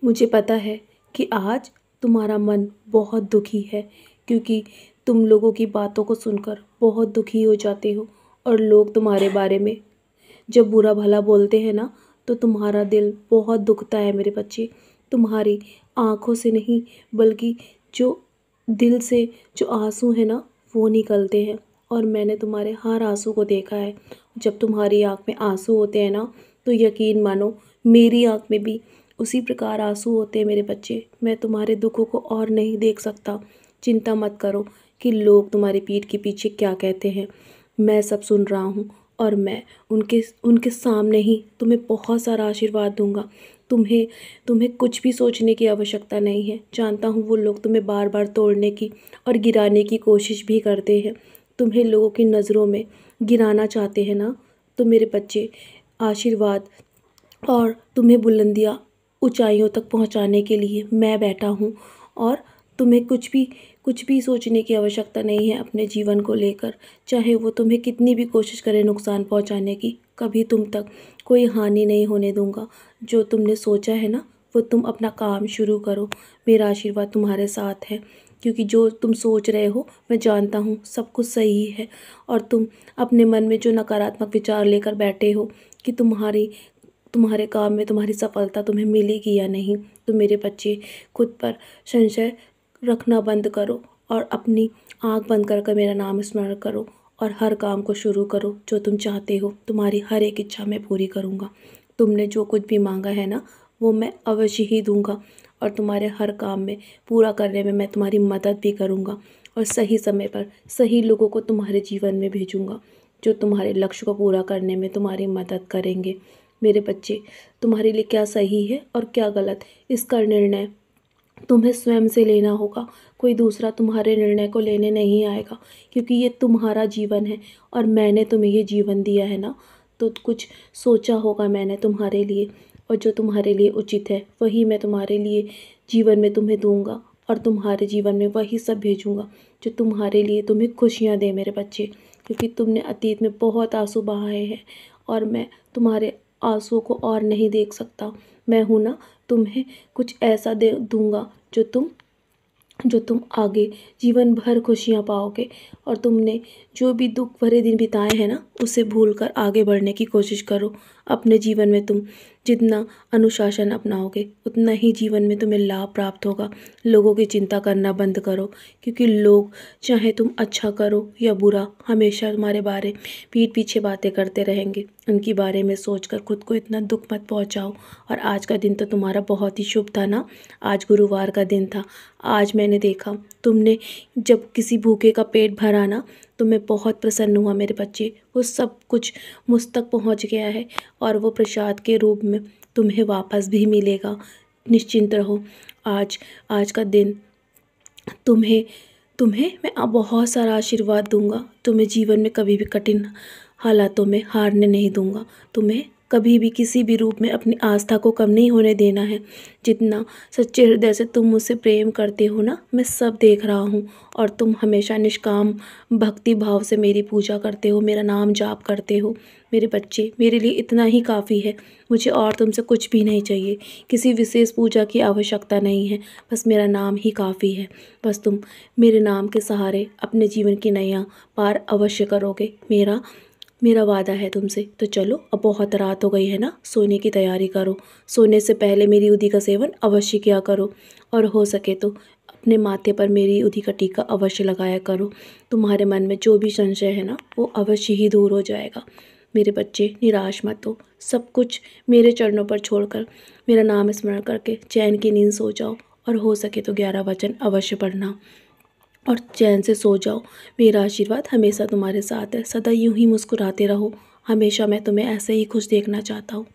मुझे पता है कि आज तुम्हारा मन बहुत दुखी है, क्योंकि तुम लोगों की बातों को सुनकर बहुत दुखी हो जाते हो। और लोग तुम्हारे बारे में जब बुरा भला बोलते हैं ना, तो तुम्हारा दिल बहुत दुखता है मेरे बच्चे। तुम्हारी आँखों से नहीं, बल्कि जो दिल से जो आँसू है ना, वो निकलते हैं। और मैंने तुम्हारे हर आँसू को देखा है। जब तुम्हारी आँख में आँसू होते हैं ना, तो यकीन मानो मेरी आँख में भी उसी प्रकार आँसू होते हैं मेरे बच्चे। मैं तुम्हारे दुखों को और नहीं देख सकता। चिंता मत करो कि लोग तुम्हारी पीठ के पीछे क्या कहते हैं। मैं सब सुन रहा हूँ, और मैं उनके उनके सामने ही तुम्हें बहुत सारा आशीर्वाद दूंगा। तुम्हें तुम्हें कुछ भी सोचने की आवश्यकता नहीं है। जानता हूँ वो लोग तुम्हें बार बार तोड़ने की और गिराने की कोशिश भी करते हैं। तुम्हें लोगों की नज़रों में गिराना चाहते हैं ना, तो मेरे बच्चे, आशीर्वाद और तुम्हें बुलंदियाँ, ऊंचाइयों तक पहुंचाने के लिए मैं बैठा हूँ। और तुम्हें कुछ भी सोचने की आवश्यकता नहीं है अपने जीवन को लेकर। चाहे वो तुम्हें कितनी भी कोशिश करे नुकसान पहुंचाने की, कभी तुम तक कोई हानि नहीं होने दूंगा। जो तुमने सोचा है ना, वो तुम अपना काम शुरू करो। मेरा आशीर्वाद तुम्हारे साथ है, क्योंकि जो तुम सोच रहे हो मैं जानता हूँ सब कुछ सही है। और तुम अपने मन में जो नकारात्मक विचार लेकर बैठे हो कि तुम्हारे काम में तुम्हारी सफलता तुम्हें मिलेगी या नहीं, तो मेरे बच्चे, खुद पर संशय रखना बंद करो और अपनी आंख बंद कर मेरा नाम स्मरण करो और हर काम को शुरू करो। जो तुम चाहते हो, तुम्हारी हर एक इच्छा मैं पूरी करूँगा। तुमने जो कुछ भी मांगा है ना, वो मैं अवश्य ही दूंगा। और तुम्हारे हर काम में पूरा करने में मैं तुम्हारी मदद भी करूँगा। और सही समय पर सही लोगों को तुम्हारे जीवन में भेजूँगा, जो तुम्हारे लक्ष्य को पूरा करने में तुम्हारी मदद करेंगे। मेरे बच्चे, तुम्हारे लिए क्या सही है और क्या गलत, इसका निर्णय तुम्हें स्वयं से लेना होगा। कोई दूसरा तुम्हारे निर्णय को लेने नहीं आएगा, क्योंकि ये तुम्हारा जीवन है और मैंने तुम्हें ये जीवन दिया है ना। तो कुछ सोचा होगा मैंने तुम्हारे लिए, और जो तुम्हारे लिए उचित है वही मैं तुम्हारे लिए जीवन में तुम्हें दूंगा। और तुम्हारे जीवन में वही सब भेजूंगा जो तुम्हारे लिए तुम्हें खुशियाँ दे मेरे बच्चे। क्योंकि तुमने अतीत में बहुत आंसू बहाए हैं, और मैं तुम्हारे आंसुओं को और नहीं देख सकता। मैं हूँ ना, तुम्हें कुछ ऐसा दे दूंगा जो तुम आगे जीवन भर खुशियाँ पाओगे। और तुमने जो भी दुख भरे दिन बिताए हैं ना, उसे भूलकर आगे बढ़ने की कोशिश करो। अपने जीवन में तुम जितना अनुशासन अपनाओगे, उतना ही जीवन में तुम्हें लाभ प्राप्त होगा। लोगों की चिंता करना बंद करो, क्योंकि लोग, चाहे तुम अच्छा करो या बुरा, हमेशा तुम्हारे बारे पीठ पीछे बातें करते रहेंगे। उनके बारे में सोचकर खुद को इतना दुख मत पहुंचाओ। और आज का दिन तो तुम्हारा बहुत ही शुभ था ना। आज गुरुवार का दिन था। आज मैंने देखा तुमने जब किसी भूखे का पेट भरा ना, तो मैं बहुत प्रसन्न हुआ मेरे बच्चे। वो सब कुछ मुझ तक पहुंच गया है, और वो प्रसाद के रूप में तुम्हें वापस भी मिलेगा। निश्चिंत रहो। आज आज का दिन तुम्हें तुम्हें मैं बहुत सारा आशीर्वाद दूंगा। तुम्हें जीवन में कभी भी कठिन हालातों में हारने नहीं दूंगा। तुम्हें कभी भी किसी भी रूप में अपनी आस्था को कम नहीं होने देना है। जितना सच्चे हृदय से तुम मुझसे प्रेम करते हो ना, मैं सब देख रहा हूँ। और तुम हमेशा निष्काम भक्ति भाव से मेरी पूजा करते हो, मेरा नाम जाप करते हो। मेरे बच्चे, मेरे लिए इतना ही काफ़ी है। मुझे और तुमसे कुछ भी नहीं चाहिए। किसी विशेष पूजा की आवश्यकता नहीं है। बस मेरा नाम ही काफ़ी है। बस तुम मेरे नाम के सहारे अपने जीवन की नैया पार अवश्य करोगे। मेरा मेरा वादा है तुमसे। तो चलो, अब बहुत रात हो गई है ना, सोने की तैयारी करो। सोने से पहले मेरी उदी का सेवन अवश्य किया करो, और हो सके तो अपने माथे पर मेरी उदी का टीका अवश्य लगाया करो। तुम्हारे मन में जो भी संशय है ना, वो अवश्य ही दूर हो जाएगा। मेरे बच्चे, निराश मत हो। सब कुछ मेरे चरणों पर छोड़कर मेरा नाम स्मरण करके चैन की नींद सो जाओ। और हो सके तो 11 वचन अवश्य पढ़ना, और चैन से सो जाओ। मेरा आशीर्वाद हमेशा तुम्हारे साथ है। सदा यूं ही मुस्कुराते रहो। हमेशा मैं तुम्हें ऐसे ही खुश देखना चाहता हूँ।